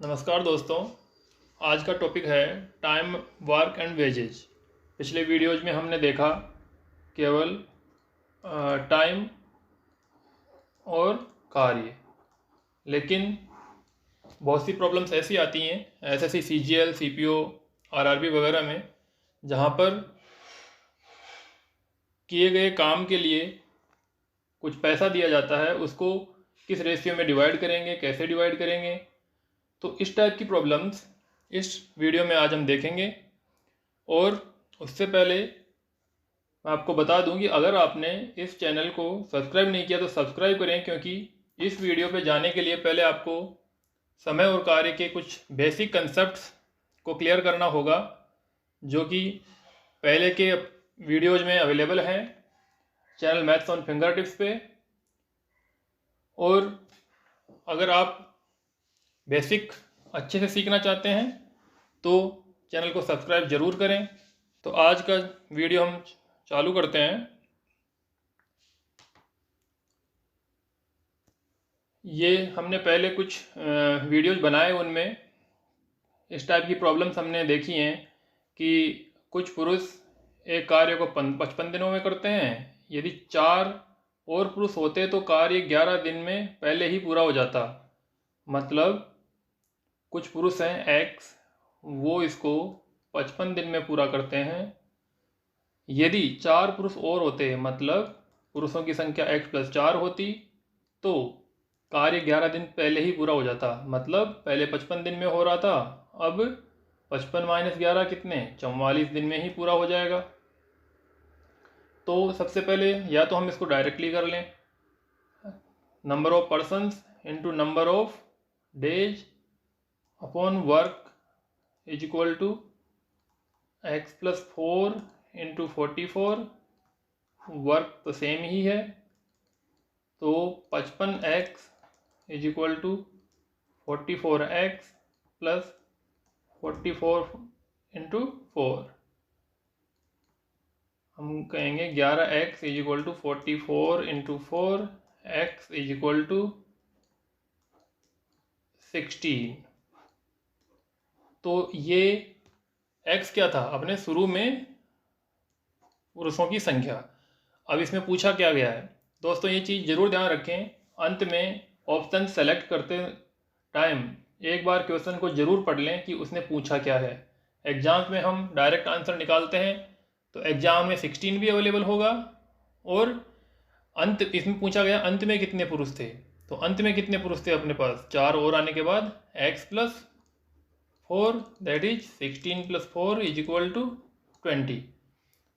नमस्कार दोस्तों, आज का टॉपिक है टाइम, वर्क एंड वेजेज। पिछले वीडियोज में हमने देखा केवल टाइम और कार्य, लेकिन बहुत सी प्रॉब्लम्स ऐसी आती हैं एसएससी, सीजीएल, सीपीओ, आरआरबी वगैरह में, जहाँ पर किए गए काम के लिए कुछ पैसा दिया जाता है, उसको किस रेशियो में डिवाइड करेंगे, कैसे डिवाइड करेंगे। तो इस टाइप की प्रॉब्लम्स इस वीडियो में आज हम देखेंगे। और उससे पहले मैं आपको बता दूं कि अगर आपने इस चैनल को सब्सक्राइब नहीं किया तो सब्सक्राइब करें, क्योंकि इस वीडियो पे जाने के लिए पहले आपको समय और कार्य के कुछ बेसिक कंसेप्ट्स को क्लियर करना होगा, जो कि पहले के वीडियोज में अवेलेबल हैं channel maths on finger tips पे। और अगर आप बेसिक अच्छे से सीखना चाहते हैं तो चैनल को सब्सक्राइब ज़रूर करें। तो आज का वीडियो हम चालू करते हैं। ये हमने पहले कुछ वीडियोज बनाए, उनमें इस टाइप की प्रॉब्लम्स हमने देखी हैं कि कुछ पुरुष एक कार्य को 55 दिनों में करते हैं। यदि 4 और पुरुष होते तो कार्य 11 दिन में पहले ही पूरा हो जाता। मतलब कुछ पुरुष हैं एक्स, वो इसको 55 दिन में पूरा करते हैं। यदि 4 पुरुष और होते, मतलब पुरुषों की संख्या x+4 होती, तो कार्य 11 दिन पहले ही पूरा हो जाता। मतलब पहले 55 दिन में हो रहा था, अब 55 - 11 कितने, 44 दिन में ही पूरा हो जाएगा। तो सबसे पहले या तो हम इसको डायरेक्टली कर लें, number of persons into number of days upon work is equal to x+4 into 44। Work तो सेम ही है, तो 55x is equal to 44x plus 44 into 4। हम कहेंगे 11x is equal to 44 into 4, x is equal to 16। तो ये x क्या था अपने शुरू में, पुरुषों की संख्या। अब इसमें पूछा क्या गया है दोस्तों, ये चीज़ ज़रूर ध्यान रखें। अंत में ऑप्शन सेलेक्ट करते टाइम एक बार क्वेश्चन को ज़रूर पढ़ लें कि उसने पूछा क्या है। एग्जाम्स में हम डायरेक्ट आंसर निकालते हैं, तो एग्जाम में 16 भी अवेलेबल होगा। और अंत इसमें पूछा गया अंत में कितने पुरुष थे, तो अंत में कितने पुरुष थे अपने पास, 4 और आने के बाद x+4, that is 16+4 is equal to 20।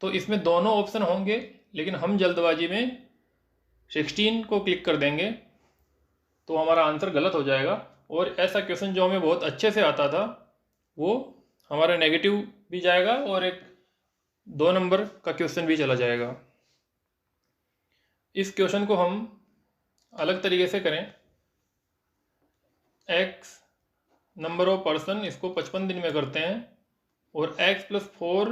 तो इसमें दोनों ऑप्शन होंगे, लेकिन हम जल्दबाजी में 16 को क्लिक कर देंगे तो हमारा आंसर गलत हो जाएगा। और ऐसा क्वेश्चन जो हमें बहुत अच्छे से आता था, वो हमारा नेगेटिव भी जाएगा और एक 2 नंबर का क्वेश्चन भी चला जाएगा। इस क्वेश्चन को हम अलग तरीके से करें, x नंबर ऑफ पर्सन, इसको 55 दिन में करते हैं, और x+4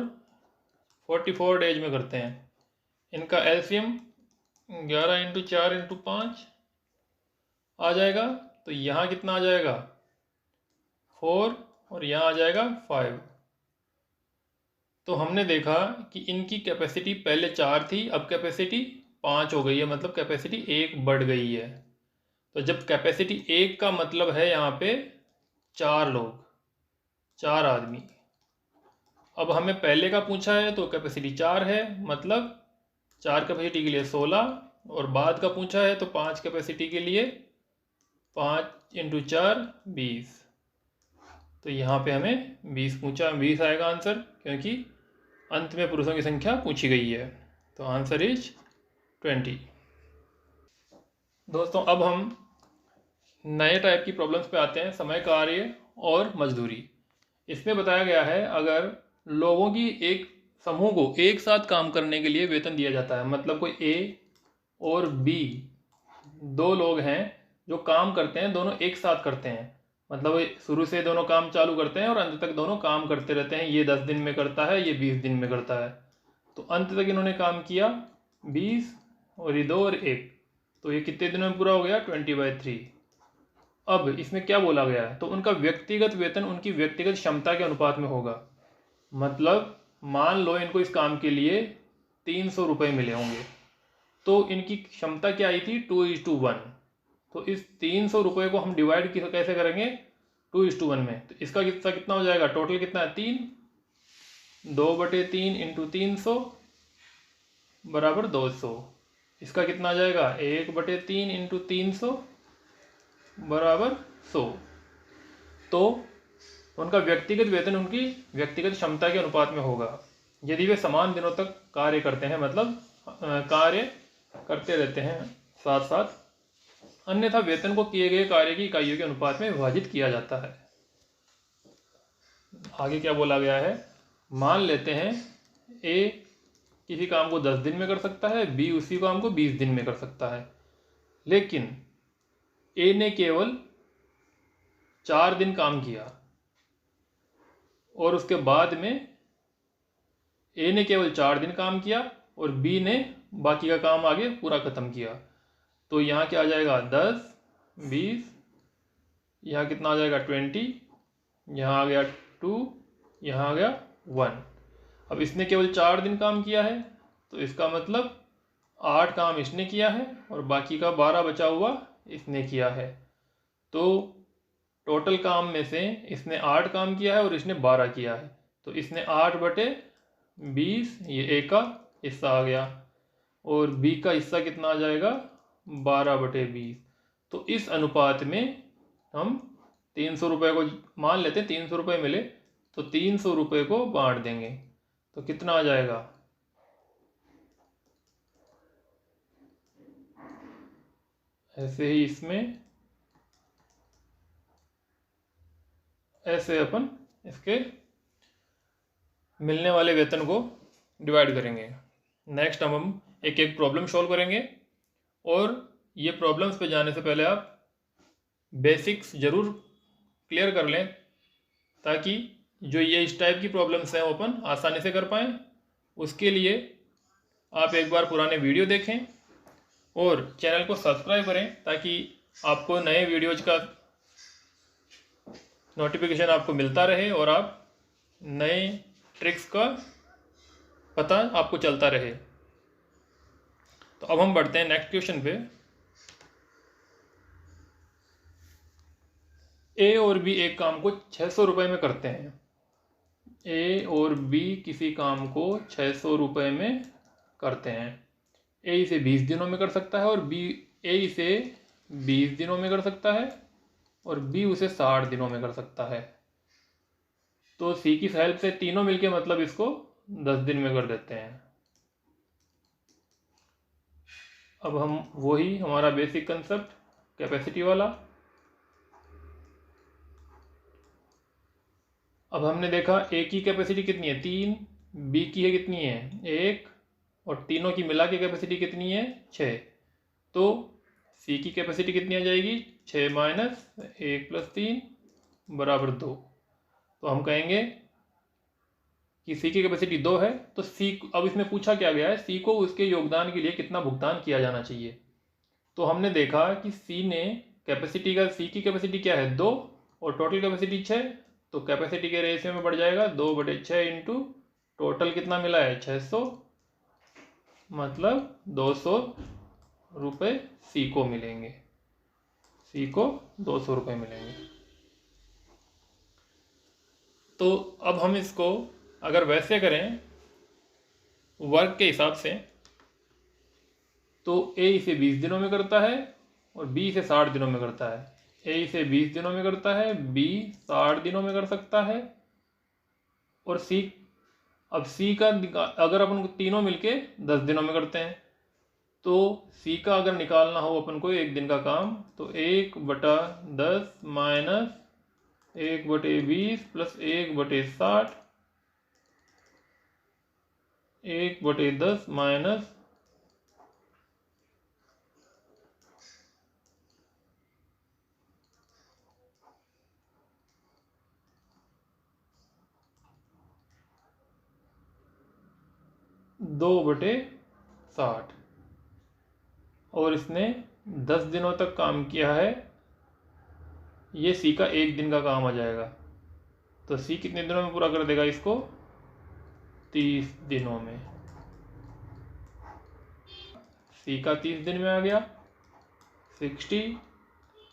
44 डेज में करते हैं। इनका एलसीएम 11 × 4 × 5 आ जाएगा। तो यहाँ कितना आ जाएगा 4, और यहाँ आ जाएगा 5। तो हमने देखा कि इनकी कैपेसिटी पहले 4 थी, अब कैपेसिटी 5 हो गई है, मतलब कैपेसिटी 1 बढ़ गई है। तो जब कैपेसिटी 1 का मतलब है यहाँ पे 4 लोग, 4 आदमी। अब हमें पहले का पूछा है तो कैपेसिटी 4 है, मतलब 4 कैपेसिटी के लिए 16, और बाद का पूछा है तो 5 कैपेसिटी के लिए 5 × 4 20। तो यहाँ पे हमें 20 पूछा, 20 आएगा आंसर, क्योंकि अंत में पुरुषों की संख्या पूछी गई है। तो आंसर इज 20। दोस्तों अब हम नए टाइप की प्रॉब्लम्स पे आते हैं, समय, कार्य और मजदूरी। इसमें बताया गया है अगर लोगों की एक समूह को एक साथ काम करने के लिए वेतन दिया जाता है, मतलब कोई ए और बी 2 लोग हैं जो काम करते हैं, दोनों एक साथ करते हैं, मतलब शुरू से दोनों काम चालू करते हैं और अंत तक दोनों काम करते रहते हैं। ये 10 दिन में करता है, ये 20 दिन में करता है। तो अंत तक इन्होंने काम किया 20, और ये 2 और 1, तो ये कितने दिनों में पूरा हो गया 20/3। अब इसमें क्या बोला गया है, तो उनका व्यक्तिगत वेतन उनकी व्यक्तिगत क्षमता के अनुपात में होगा। मतलब मान लो इनको इस काम के लिए 300 रुपये मिले होंगे, तो इनकी क्षमता क्या आई थी 2:1। तो इस 300 रुपये को हम डिवाइड कैसे करेंगे 2:1 में। तो इसका हिस्सा कितना हो जाएगा, टोटल कितना है 3, 2/3 इंटू 300 बराबर 200। इसका कितना आ जाएगा 1/3 इंटू 300 बराबर 100। तो उनका व्यक्तिगत वेतन उनकी व्यक्तिगत क्षमता के अनुपात में होगा यदि वे समान दिनों तक कार्य करते हैं, मतलब कार्य करते रहते हैं साथ साथ। अन्यथा वेतन को किए गए कार्य की इकाइयों के अनुपात में विभाजित किया जाता है। आगे क्या बोला गया है, मान लेते हैं ए किसी काम को 10 दिन में कर सकता है, बी उसी काम को 20 दिन में कर सकता है, लेकिन ए ने केवल 4 दिन काम किया और उसके बाद में ए ने केवल 4 दिन काम किया और बी ने बाकी का काम आगे पूरा खत्म किया। तो यहाँ क्या आ जाएगा 10, 20, यहाँ कितना आ जाएगा 20, यहाँ आ गया 2, यहाँ आ गया 1। अब इसने केवल 4 दिन काम किया है, तो इसका मतलब 8 काम इसने किया है और बाकी का 12 बचा हुआ इसने किया है। तो टोटल काम में से इसने 8 काम किया है और इसने 12 किया है, तो इसने 8/20 ये ए का हिस्सा आ गया और बी का हिस्सा कितना आ जाएगा 12/20। तो इस अनुपात में हम 300 रुपये को मान लेते हैं, 300 रुपये मिले तो 300 रुपये को बांट देंगे, तो कितना आ जाएगा, ऐसे ही इसमें ऐसे अपन इसके मिलने वाले वेतन को डिवाइड करेंगे। नेक्स्ट हम एक एक प्रॉब्लम सॉल्व करेंगे और ये प्रॉब्लम्स पे जाने से पहले आप बेसिक्स ज़रूर क्लियर कर लें ताकि जो ये इस टाइप की प्रॉब्लम्स हैं वो अपन आसानी से कर पाएँ। उसके लिए आप एक बार पुराने वीडियो देखें और चैनल को सब्सक्राइब करें ताकि आपको नए वीडियोज का नोटिफिकेशन आपको मिलता रहे और आप नए ट्रिक्स का पता आपको चलता रहे। तो अब हम बढ़ते हैं नेक्स्ट क्वेश्चन पे। ए और बी एक काम को 600 रुपये में करते हैं। ए और बी किसी काम को 600 रुपये में करते हैं। ए इसे 20 दिनों में कर सकता है और ए इसे 20 दिनों में कर सकता है और बी उसे 60 दिनों में कर सकता है। तो सी की हेल्प से तीनों मिलके मतलब इसको 10 दिन में कर देते हैं। अब हम वही हमारा बेसिक कंसेप्ट कैपेसिटी वाला। अब हमने देखा ए की कैपेसिटी कितनी है 3, बी की है कितनी है 1 और तीनों की मिला के कैपेसिटी कितनी है 6। तो सी की कैपेसिटी कितनी आ जाएगी 6 - 1 + 3 बराबर 2। तो हम कहेंगे कि सी की कैपेसिटी 2 है। तो सी, अब इसमें पूछा क्या गया है सी को उसके योगदान के लिए कितना भुगतान किया जाना चाहिए। तो हमने देखा कि सी की कैपेसिटी क्या है 2 और टोटल कैपेसिटी 6। तो कैपेसिटी के रेशियो में बढ़ जाएगा 2/6 इंटू टोटल कितना मिला है 600, मतलब 200 रुपये सी को मिलेंगे। सी को 200 रुपये मिलेंगे। तो अब हम इसको अगर वैसे करें वर्क के हिसाब से तो ए इसे 20 दिनों में करता है और बी इसे 60 दिनों में करता है। ए इसे 20 दिनों में करता है, बी 60 दिनों में कर सकता है और सी, अब सी का अगर अपन तीनों मिलके 10 दिनों में करते हैं तो सी का अगर निकालना हो अपन को एक दिन का काम तो 1/10 - 1/20 + 1/60 1/10 - 2/60 और इसने 10 दिनों तक काम किया है ये सी का 1 दिन का काम आ जाएगा। तो सी कितने दिनों में पूरा कर देगा इसको? 30 दिनों में। सी का 30 दिन में आ गया। 60,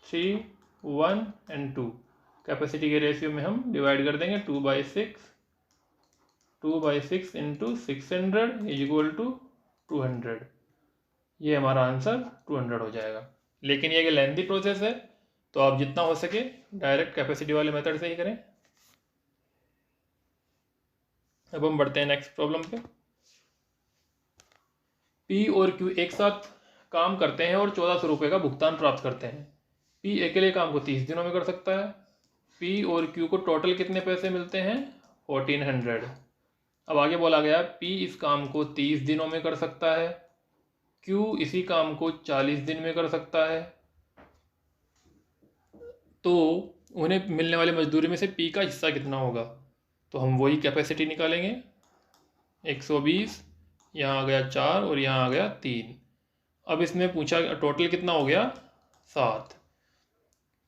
3, 1 एंड 2 कैपेसिटी के रेशियो में हम डिवाइड कर देंगे। 2/6 इंटू 600 इज इक्वल टू 200। ये हमारा आंसर 200 हो जाएगा। लेकिन ये लेंथी प्रोसेस है, तो आप जितना हो सके डायरेक्ट कैपेसिटी वाले मेथड से ही करें। अब हम बढ़ते हैं नेक्स्ट प्रॉब्लम पे। पी और क्यू एक साथ काम करते हैं और 1400 रुपये का भुगतान प्राप्त करते हैं। पी अकेले काम को 30 दिनों में कर सकता है। पी और क्यू को टोटल कितने पैसे मिलते हैं? 1400। अब आगे बोला गया पी इस काम को 30 दिनों में कर सकता है, क्यू इसी काम को 40 दिन में कर सकता है। तो उन्हें मिलने वाली मजदूरी में से पी का हिस्सा कितना होगा? तो हम वही कैपेसिटी निकालेंगे। 120, यहाँ आ गया 4 और यहाँ आ गया 3। अब इसमें पूछा टोटल कितना हो गया? 7।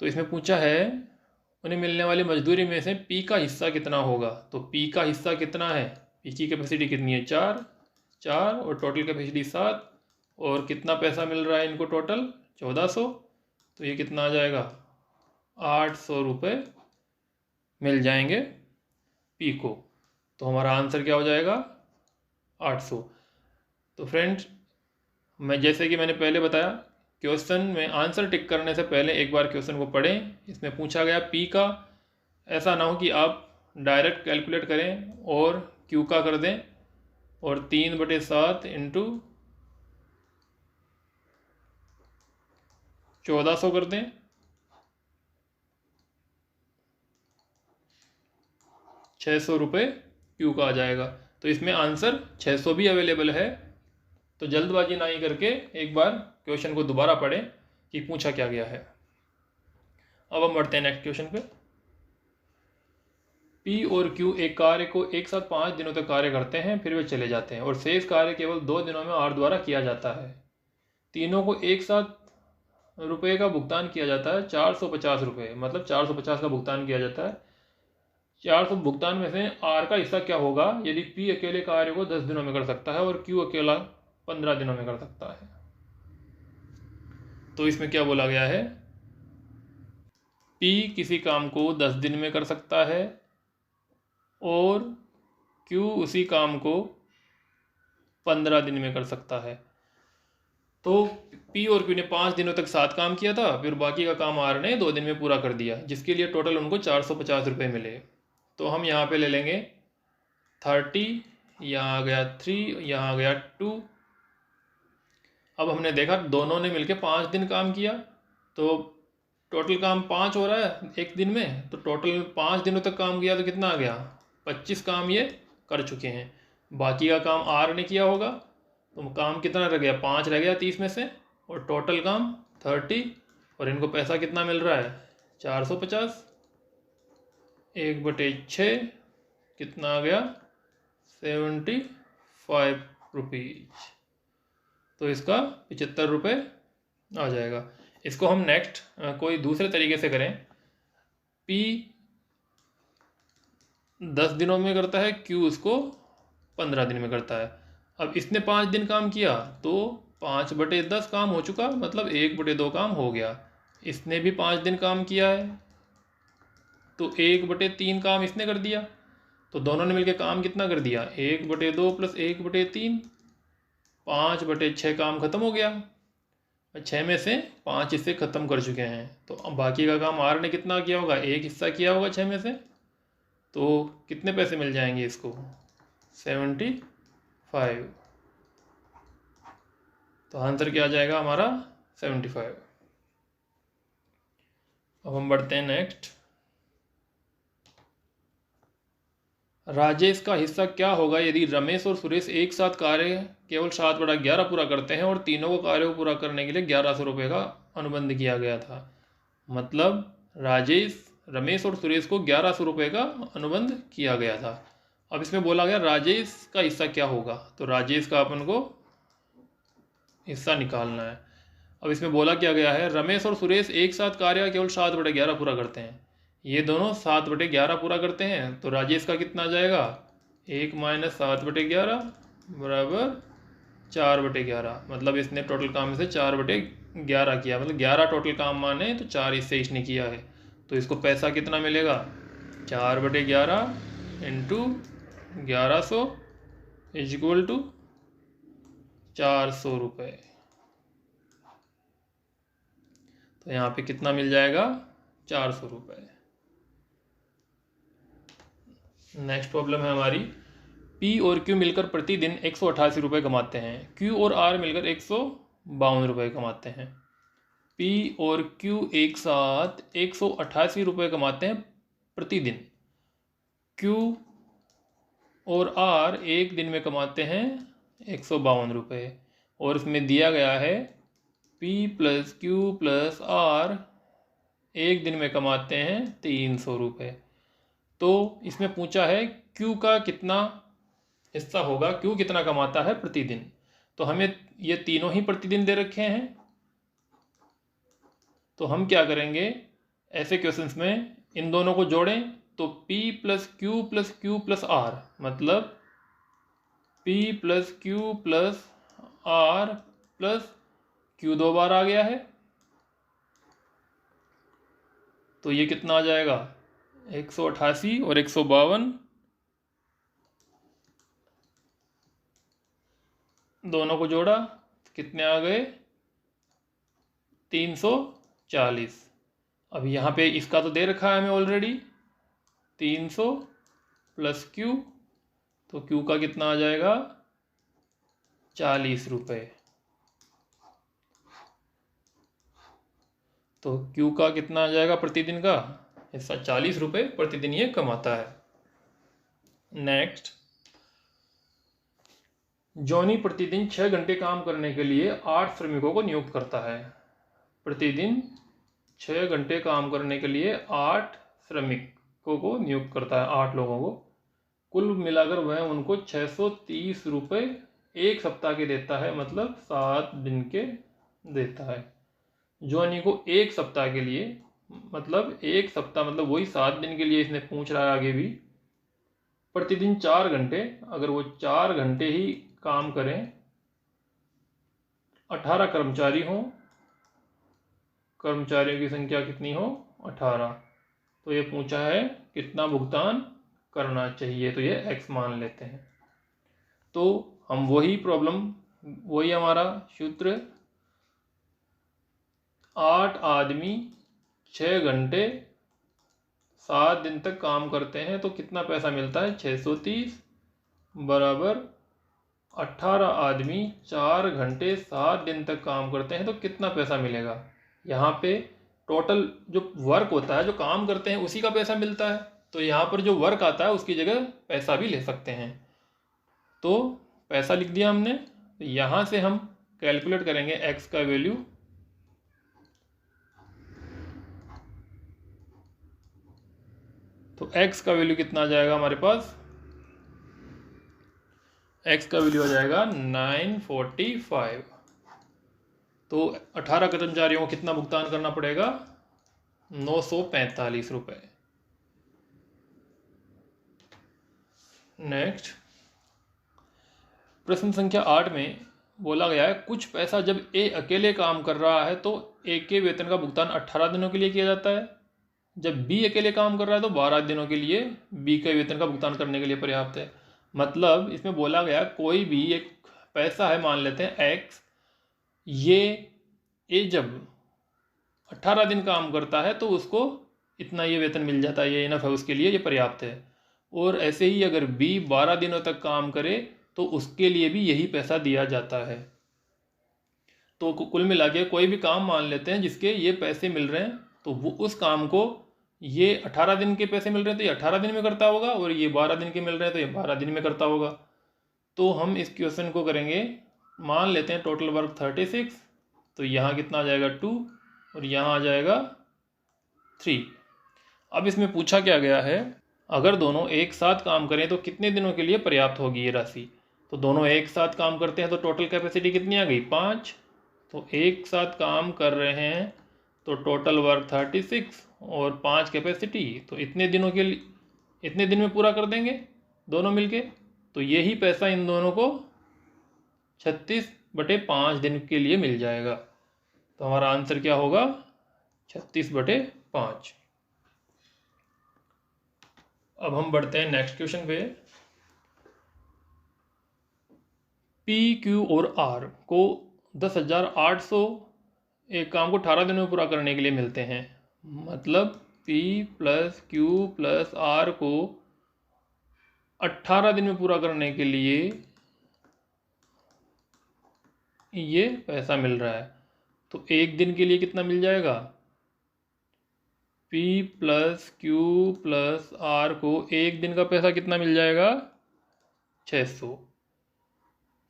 तो इसमें पूछा है उन्हें मिलने वाली मजदूरी में से पी का हिस्सा कितना होगा। तो पी का हिस्सा कितना है? पी की कैपेसिटी कितनी है? 4 और टोटल कैपेसिटी 7। और कितना पैसा मिल रहा है इनको टोटल? 1400। तो ये कितना आ जाएगा? 800 रुपये मिल जाएंगे पी को। तो हमारा आंसर क्या हो जाएगा? 800। तो फ्रेंड्स, जैसे कि मैंने पहले बताया, क्वेश्चन में आंसर टिक करने से पहले एक बार क्वेश्चन को पढ़ें। इसमें पूछा गया पी का, ऐसा ना हो कि आप डायरेक्ट कैलकुलेट करें और क्यू का कर दें और 3/7 इंटू 1400 कर दें। ₹600 क्यू का आ जाएगा। तो इसमें आंसर 600 भी अवेलेबल है। तो जल्दबाजी ना ही करके एक बार क्वेश्चन को दोबारा पढ़ें कि पूछा क्या गया है। अब हम बढ़ते हैं नेक्स्ट क्वेश्चन पे। पी और क्यू एक कार्य को एक साथ 5 दिनों तक कार्य करते हैं, फिर वे चले जाते हैं और शेष कार्य केवल 2 दिनों में आर द्वारा किया जाता है। तीनों को एक साथ रुपये का भुगतान किया जाता है, 450 रुपये, मतलब 450 का भुगतान किया जाता है। 400 भुगतान में से आर का हिस्सा क्या होगा यदि पी अकेले कार्य को 10 दिनों में कर सकता है और क्यू अकेला 15 दिनों में कर सकता है। तो इसमें क्या बोला गया है? पी किसी काम को 10 दिन में कर सकता है और क्यू उसी काम को 15 दिन में कर सकता है। तो पी और क्यू ने 5 दिनों तक साथ काम किया था, फिर बाकी का काम आर ने 2 दिन में पूरा कर दिया, जिसके लिए टोटल उनको 450 रुपये मिले। तो हम यहाँ पे ले लेंगे 30, यहाँ आ गया 3, यहाँ आ गया 2। अब हमने देखा दोनों ने मिलके 5 दिन काम किया, तो टोटल काम 5 हो रहा है एक दिन में। तो टोटल 5 दिनों तक काम किया तो कितना आ गया? 25 काम ये कर चुके हैं। बाकी का काम आर ने किया होगा, तो काम कितना रह गया? 5 रह गया 30 में से, और टोटल काम 30। और इनको पैसा कितना मिल रहा है? 450। 1/6 कितना आ गया? 75 रुपीज। तो इसका 75 रुपये आ जाएगा। इसको हम नेक्स्ट कोई दूसरे तरीके से करें। पी 10 दिनों में करता है, क्यू उसको 15 दिन में करता है। अब इसने 5 दिन काम किया तो 5/10 काम हो चुका, मतलब 1/2 काम हो गया। इसने भी 5 दिन काम किया है तो 1/3 काम इसने कर दिया। तो दोनों ने मिलकर काम कितना कर दिया? 1/2 + 1/3, 5/6 काम खत्म हो गया। 6 में से 5 हिस्से खत्म कर चुके हैं। तो अब बाकी का काम आर ने कितना किया होगा? 1 हिस्सा किया होगा 6 में से। तो कितने पैसे मिल जाएंगे इसको? 75। तो आंसर क्या आ जाएगा हमारा? 75। अब हम बढ़ते हैं नेक्स्ट। राजेश का हिस्सा क्या होगा यदि रमेश और सुरेश एक साथ कार्य केवल 7/11 पूरा करते हैं और तीनों को कार्य को पूरा करने के लिए 1100 रुपये का अनुबंध किया गया था। मतलब राजेश, रमेश और सुरेश को 1100 रुपये का अनुबंध किया गया था। अब इसमें बोला गया राजेश का हिस्सा क्या होगा। तो राजेश का अपन को हिस्सा निकालना है। अब इसमें बोला क्या गया है, रमेश और सुरेश एक साथ कार्य केवल 7/11 पूरा करते हैं। ये दोनों 7/11 पूरा करते हैं, तो राजेश का कितना आ जाएगा, 1 - 7/11 बराबर 4/11। मतलब इसने टोटल काम से 4/11 किया, मतलब 11 टोटल काम माने तो 4 इससे इसने किया है। तो इसको पैसा कितना मिलेगा, 4/11 इंटू 1100 इज इक्वल टू 400 रुपये। तो यहाँ पे कितना मिल जाएगा, 400 रुपये। नेक्स्ट प्रॉब्लम है हमारी, P और Q मिलकर प्रतिदिन 188 रुपये कमाते हैं। Q और R मिलकर 152 रुपये कमाते हैं। P और Q एक साथ 188 रुपये कमाते हैं प्रतिदिन। Q और R एक दिन में कमाते हैं 152 रुपये। और इसमें दिया गया है P + Q + R एक दिन में कमाते हैं 300 रुपये। तो इसमें पूछा है Q का कितना हिस्सा होगा, Q कितना कमाता है प्रतिदिन। तो हमें ये तीनों ही प्रतिदिन दे रखे हैं, तो हम क्या करेंगे, ऐसे क्वेश्चंस में इन दोनों को जोड़ें तो P + Q + Q + R, मतलब P + Q + R + Q 2 बार आ गया है, तो ये कितना आ जाएगा, 188 और 152 दोनों को जोड़ा तो कितने आ गए, 340। अब यहाँ पे इसका तो दे रखा है हमें ऑलरेडी 300 + Q, तो Q का कितना आ जाएगा, 40 रुपये। तो Q का कितना आ जाएगा प्रतिदिन का हिस्सा, 40 रुपये प्रतिदिन ये कमाता है। नेक्स्ट, जॉनी प्रतिदिन 6 घंटे काम करने के लिए 8 श्रमिकों को नियुक्त करता है। प्रतिदिन 6 घंटे काम करने के लिए 8 श्रमिकों को नियुक्त करता है, 8 लोगों को। कुल मिलाकर वह उनको 630 रुपये एक सप्ताह के देता है, मतलब 7 दिन के देता है। जॉनी को एक सप्ताह के लिए, मतलब एक सप्ताह मतलब वही 7 दिन के लिए इसने पूछ रहा है आगे भी, प्रतिदिन 4 घंटे, अगर वो 4 घंटे ही काम करें, 18 कर्मचारी हों, कर्मचारियों की संख्या कितनी हो, 18, तो ये पूछा है कितना भुगतान करना चाहिए, तो ये x मान लेते हैं। तो हम वही प्रॉब्लम, वही हमारा सूत्र, 8 आदमी 6 घंटे 7 दिन तक काम करते हैं, तो कितना पैसा मिलता है, 630 बराबर 18 आदमी 4 घंटे 7 दिन तक काम करते हैं, तो कितना पैसा मिलेगा। यहाँ पे टोटल जो वर्क होता है, जो काम करते हैं, उसी का पैसा मिलता है, तो यहाँ पर जो वर्क आता है उसकी जगह पैसा भी ले सकते हैं। तो पैसा लिख दिया हमने, तो यहाँ से हम कैलकुलेट करेंगे x का वैल्यू। तो x का वैल्यू कितना आ जाएगा हमारे पास, x का वैल्यू आ जाएगा 945। तो 18 कर्मचारियों को कितना भुगतान करना पड़ेगा, 945 रुपये। नेक्स्ट, प्रश्न संख्या 8 में बोला गया है, कुछ पैसा जब A अकेले काम कर रहा है तो A के वेतन का भुगतान 18 दिनों के लिए किया जाता है। जब B अकेले काम कर रहा है तो 12 दिनों के लिए B के वेतन का भुगतान करने के लिए पर्याप्त है। मतलब इसमें बोला गया कोई भी एक पैसा है, मान लेते हैं X, ये जब 18 दिन काम करता है तो उसको इतना ये वेतन मिल जाता है, ये इनफ है उसके लिए, ये पर्याप्त है। और ऐसे ही अगर B 12 दिनों तक काम करे तो उसके लिए भी यही पैसा दिया जाता है। तो कुल मिला के कोई भी काम मान लेते हैं जिसके ये पैसे मिल रहे हैं, तो वो उस काम को ये 18 दिन के पैसे मिल रहे हैं तो ये 18 दिन में करता होगा, और ये 12 दिन के मिल रहे हैं तो ये 12 दिन में करता होगा। तो हम इस क्वेश्चन को करेंगे, मान लेते हैं टोटल वर्क 36, तो यहाँ कितना आ जाएगा 2 और यहाँ आ जाएगा 3। अब इसमें पूछा क्या गया है, अगर दोनों एक साथ काम करें तो कितने दिनों के लिए पर्याप्त होगी ये राशि। तो दोनों एक साथ काम करते हैं तो टोटल कैपेसिटी कितनी आ गई, 5, तो एक साथ काम कर रहे हैं तो टोटल वर्क 36 और 5 कैपेसिटी, तो इतने दिनों के लिए इतने दिन में पूरा कर देंगे दोनों मिलके। तो यही पैसा इन दोनों को 36/5 दिन के लिए मिल जाएगा। तो हमारा आंसर क्या होगा? 36/5। अब हम बढ़ते हैं नेक्स्ट क्वेश्चन पे। पी, क्यू और आर को 10,800 एक काम को 18 दिन में पूरा करने के लिए मिलते हैं। मतलब P plus Q plus R को 18 दिन में पूरा करने के लिए ये पैसा मिल रहा है। तो एक दिन के लिए कितना मिल जाएगा? P plus Q plus R को एक दिन का पैसा कितना मिल जाएगा? 600।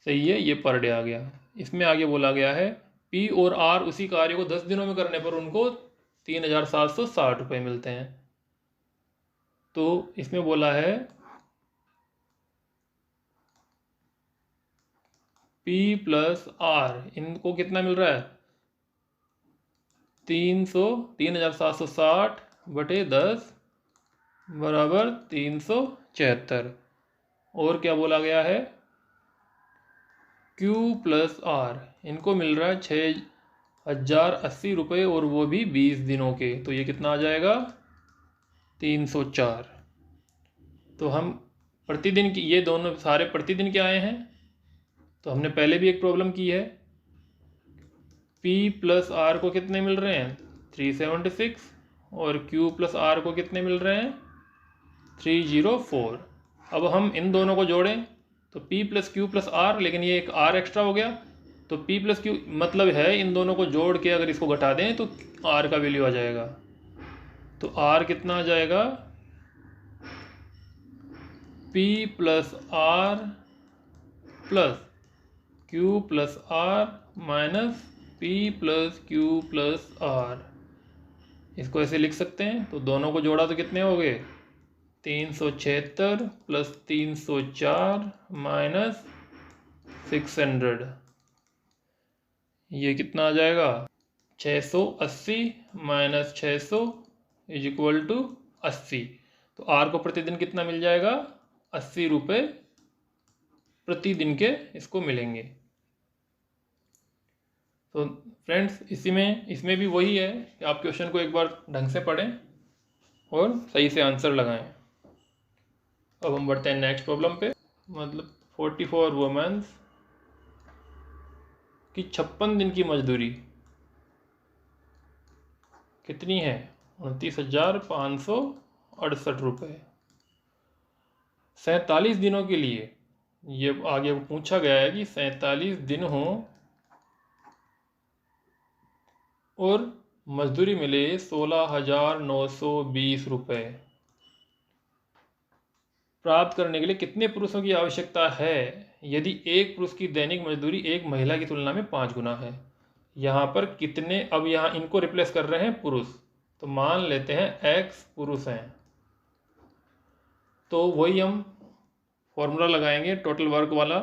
सही है, ये पर डे आ गया। इसमें आगे बोला गया है P और R उसी कार्य को 10 दिनों में करने पर उनको 3,760 रुपये मिलते हैं। तो इसमें बोला है P प्लस R इनको कितना मिल रहा है? 3,760/10 बराबर 376। और क्या बोला गया है? Q प्लस R इनको मिल रहा है 6,080 रुपये और वो भी 20 दिनों के। तो ये कितना आ जाएगा? 304। तो हम प्रतिदिन की, ये दोनों सारे प्रतिदिन के आए हैं। तो हमने पहले भी एक प्रॉब्लम की है। P प्लस R को कितने मिल रहे हैं? 376 और Q प्लस R को कितने मिल रहे हैं? 304। अब हम इन दोनों को जोड़ें तो P plus Q plus R, लेकिन ये एक R एक्स्ट्रा हो गया। तो P प्लस क्यू मतलब है इन दोनों को जोड़ के अगर इसको घटा दें तो R का वैल्यू आ जाएगा। तो R कितना आ जाएगा? P plus R plus Q plus R minus P plus Q plus R। इसको ऐसे लिख सकते हैं। तो दोनों को जोड़ा तो कितने हो गए? 376 प्लस 304 माइनस 600। ये कितना आ जाएगा? 680 माइनस 600 इज इक्वल टू 80। तो आर को प्रतिदिन कितना मिल जाएगा? 80 रुपये प्रतिदिन के इसको मिलेंगे। तो फ्रेंड्स इसमें भी वही है कि आप क्वेश्चन को एक बार ढंग से पढ़ें और सही से आंसर लगाएं। अब हम बढ़ते हैं नेक्स्ट प्रॉब्लम पे। मतलब 44 वुमेन्स की 56 दिन की मजदूरी कितनी है? 29,568 रुपये। 47 दिनों के लिए, ये आगे पूछा गया है कि 47 दिन हो और मजदूरी मिले 16,920 रुपये। प्राप्त करने के लिए कितने पुरुषों की आवश्यकता है यदि एक पुरुष की दैनिक मजदूरी एक महिला की तुलना में 5 गुना है? यहाँ पर कितने, अब यहाँ इनको रिप्लेस कर रहे हैं पुरुष। तो मान लेते हैं X पुरुष हैं। तो वही हम फॉर्मूला लगाएंगे टोटल वर्क वाला।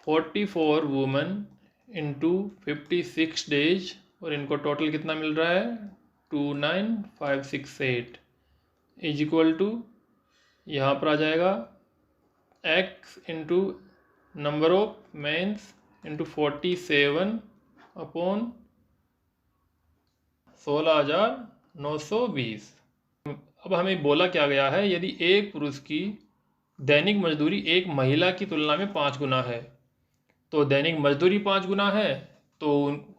44 वुमेन इंटू 56 डेज, और इनको टोटल कितना मिल रहा है? 29,568 इज इक्वल टू, यहाँ पर आ जाएगा X into number of mens into 47 upon 16,920। अब हमें बोला क्या गया है? यदि एक पुरुष की दैनिक मजदूरी एक महिला की तुलना में 5 गुना है, तो दैनिक मजदूरी 5 गुना है तो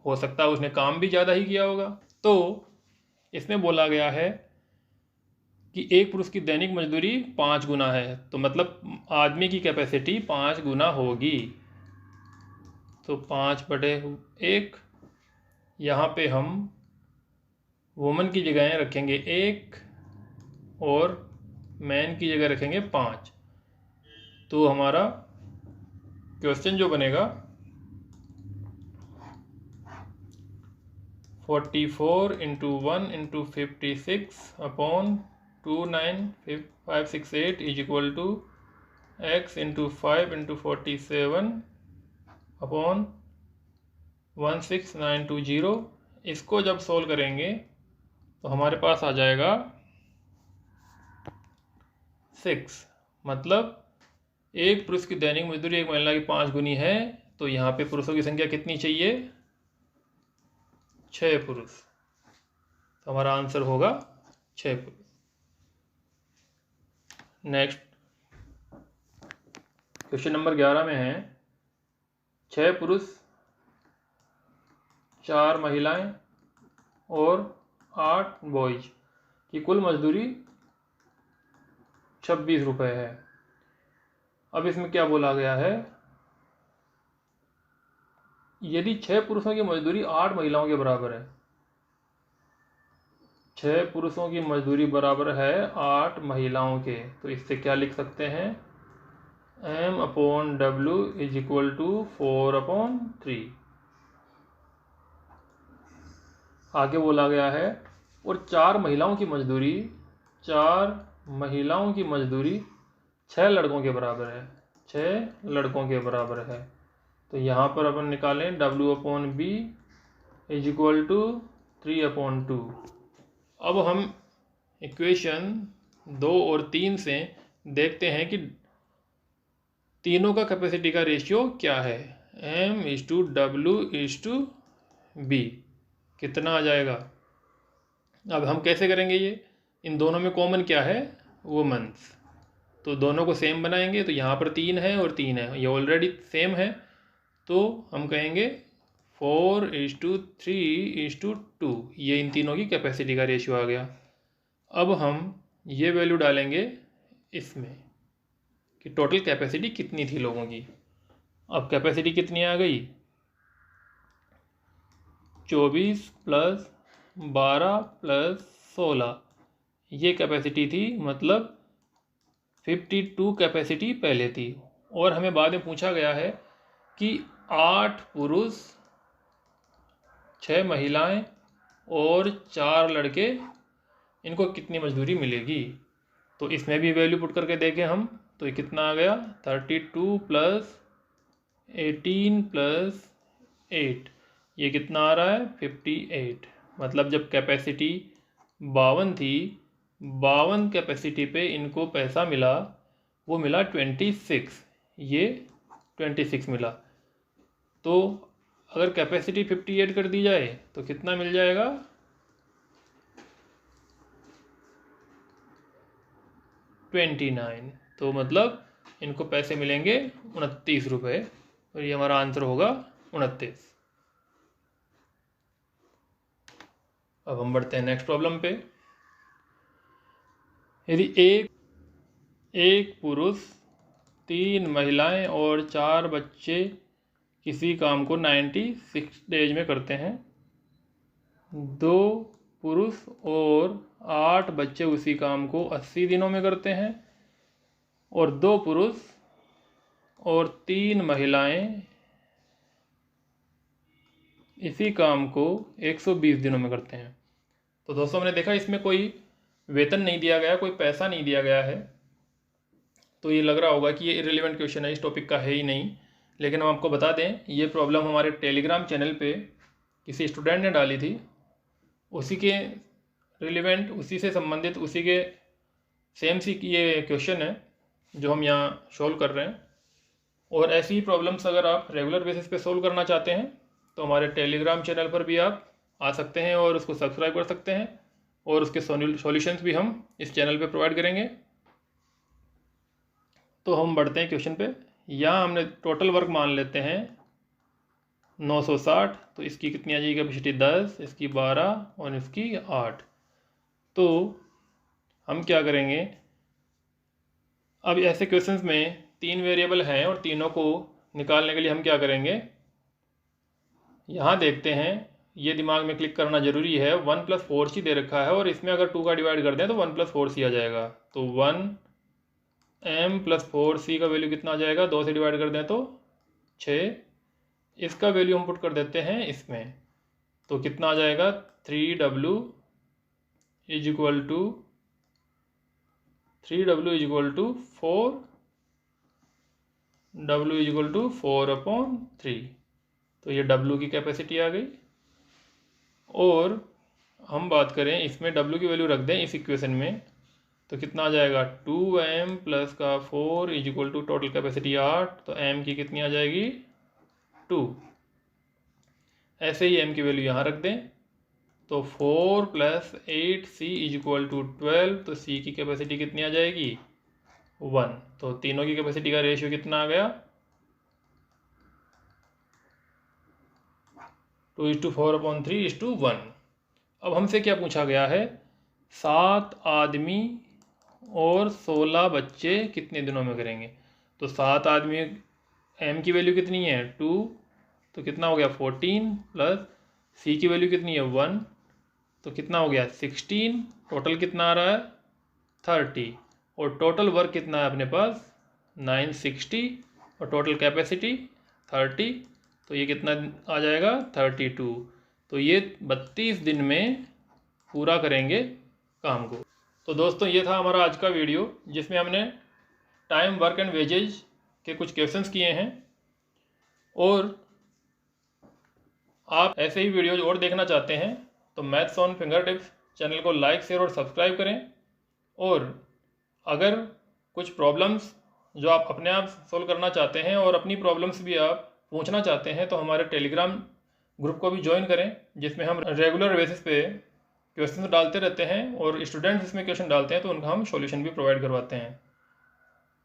हो सकता है उसने काम भी ज़्यादा ही किया होगा। तो इसमें बोला गया है कि एक पुरुष की दैनिक मजदूरी 5 गुना है, तो मतलब आदमी की कैपेसिटी 5 गुना होगी। तो 5/1, यहाँ पे हम वुमन की जगह रखेंगे 1 और मैन की जगह रखेंगे 5। तो हमारा क्वेश्चन जो बनेगा 44 into 1 into 56 upon 29,568 is equal to X into 5 into 47 upon 16920। इसको जब सोल्व करेंगे तो हमारे पास आ जाएगा 6। मतलब एक पुरुष की दैनिक मजदूरी एक महिला की 5 गुनी है, तो यहाँ पे पुरुषों की संख्या कितनी चाहिए? 6 पुरुष। तो हमारा आंसर होगा 6 पुरुष। नेक्स्ट क्वेश्चन नंबर 11 में है 6 पुरुष 4 महिलाएं और 8 बॉयज की कुल मजदूरी 26 रुपये है। अब इसमें क्या बोला गया है? यदि 6 पुरुषों की मजदूरी 8 महिलाओं के बराबर है, 6 पुरुषों की मजदूरी बराबर है 8 महिलाओं के, तो इससे क्या लिख सकते हैं? M/W = 4/3। आगे बोला गया है और 4 महिलाओं की मजदूरी 6 लड़कों के बराबर है, 6 लड़कों के बराबर है। तो यहाँ पर अपन निकालें W/B = 3/2। अब हम इक्वेशन 2 और 3 से देखते हैं कि तीनों का कैपेसिटी का रेशियो क्या है। M/W/B कितना आ जाएगा? अब हम कैसे करेंगे ये? इन दोनों में कॉमन क्या है? वुमेन्स। तो दोनों को सेम बनाएंगे। तो यहाँ पर 3 है और 3 है, ये ऑलरेडी सेम है, तो हम कहेंगे 4:3:2। ये इन तीनों की कैपेसिटी का रेशियो आ गया। अब हम ये वैल्यू डालेंगे इसमें कि टोटल कैपेसिटी कितनी थी लोगों की। अब कैपेसिटी कितनी आ गई? 24 + 12 + 16, ये कैपेसिटी थी। मतलब 52 कैपेसिटी पहले थी। और हमें बाद में पूछा गया है कि 8 पुरुष 6 महिलाएं और 4 लड़के, इनको कितनी मजदूरी मिलेगी। तो इसमें भी वैल्यू पुट करके देखें हम, तो ये कितना आ गया? 32 + 18 + 8, ये कितना आ रहा है? 58। मतलब जब कैपेसिटी 52 थी, 52 कैपेसिटी पे इनको पैसा मिला, वो मिला 26, ये 26 मिला। तो अगर कैपेसिटी 58 कर दी जाए तो कितना मिल जाएगा? 29। तो मतलब इनको पैसे मिलेंगे 29 रुपये, और ये हमारा आंसर होगा 29। अब हम बढ़ते हैं नेक्स्ट प्रॉब्लम पे। यदि एक पुरुष 3 महिलाएं और 4 बच्चे किसी काम को 96 डेज में करते हैं, 2 पुरुष और 8 बच्चे उसी काम को 80 दिनों में करते हैं, और 2 पुरुष और 3 महिलाएं इसी काम को 120 दिनों में करते हैं। तो दोस्तों, हमने देखा इसमें कोई वेतन नहीं दिया गया, कोई पैसा नहीं दिया गया है, तो ये लग रहा होगा कि ये इररिलेवेंट क्वेश्चन है, इस टॉपिक का है ही नहीं। लेकिन हम आपको बता दें, ये प्रॉब्लम हमारे टेलीग्राम चैनल पे किसी स्टूडेंट ने डाली थी, उसी के रिलेवेंट, उसी से संबंधित, उसी के सेम सी ये क्वेश्चन है जो हम यहाँ सॉल्व कर रहे हैं। और ऐसी ही प्रॉब्लम्स अगर आप रेगुलर बेसिस पे सोल्व करना चाहते हैं तो हमारे टेलीग्राम चैनल पर भी आप आ सकते हैं और उसको सब्सक्राइब कर सकते हैं, और उसके सॉल्यूशंस भी हम इस चैनल पे प्रोवाइड करेंगे। तो हम बढ़ते हैं क्वेश्चन पे। यहाँ हमने टोटल वर्क मान लेते हैं 960, तो इसकी कितनी आ जाएगी कैपेसिटी? 10, इसकी 12 और इसकी 8। तो हम क्या करेंगे, अब ऐसे क्वेश्चंस में 3 वेरिएबल हैं और तीनों को निकालने के लिए हम क्या करेंगे, यहाँ देखते हैं, ये दिमाग में क्लिक करना जरूरी है। 1 + 4c दे रखा है और इसमें अगर 2 का डिवाइड कर दें तो 1 + 4c आ जाएगा। तो 1m + 4c का वैल्यू कितना आ जाएगा? 2 से डिवाइड कर दें तो 6। इसका वैल्यू हम पुट कर देते हैं इसमें, तो कितना आ जाएगा? 3w = 4, w = 4/3। तो ये W की कैपेसिटी आ गई। और हम बात करें इसमें W की वैल्यू रख दें इस इक्वेशन में, तो कितना आ जाएगा 2m प्लस का 4 is equal to total capacity 8, तो m की कितनी आ जाएगी 2। ऐसे ही m की वैल्यू यहाँ रख दें, तो 4 plus 8c is equal to 12, तो c की कैपेसिटी कितनी आ जाएगी 1। तो तीनों की कैपेसिटी का रेशियो कितना आ गया 2:4/3:1। अब हमसे क्या पूछा गया है, 7 आदमी और 16 बच्चे कितने दिनों में करेंगे। तो 7 आदमी, m की वैल्यू कितनी है 2, तो कितना हो गया 14, प्लस c की वैल्यू कितनी है 1, तो कितना हो गया 16, टोटल कितना आ रहा है 30, और टोटल वर्क कितना है अपने पास 960, और टोटल कैपेसिटी 30, तो ये कितना आ जाएगा 32। तो ये 32 दिन में पूरा करेंगे काम को। तो दोस्तों ये था हमारा आज का वीडियो, जिसमें हमने टाइम, वर्क एंड वेजेज के कुछ क्वेश्चंस किए हैं। और आप ऐसे ही वीडियोज और देखना चाहते हैं तो maths on finger tips channel को लाइक, शेयर और सब्सक्राइब करें। और अगर कुछ प्रॉब्लम्स जो आप अपने आप सोल्व करना चाहते हैं और अपनी प्रॉब्लम्स भी आप पूछना चाहते हैं, तो हमारे टेलीग्राम ग्रुप को भी ज्वाइन करें, जिसमें हम रेगुलर बेसिस पे क्वेश्चन डालते रहते हैं और स्टूडेंट्स इसमें क्वेश्चन डालते हैं तो उनका हम सॉल्यूशन भी प्रोवाइड करवाते हैं,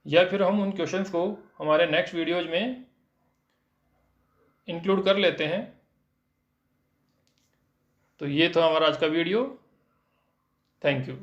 या फिर हम उन क्वेश्चंस को हमारे नेक्स्ट वीडियोज में इंक्लूड कर लेते हैं। तो ये था हमारा आज का वीडियो। Thank you.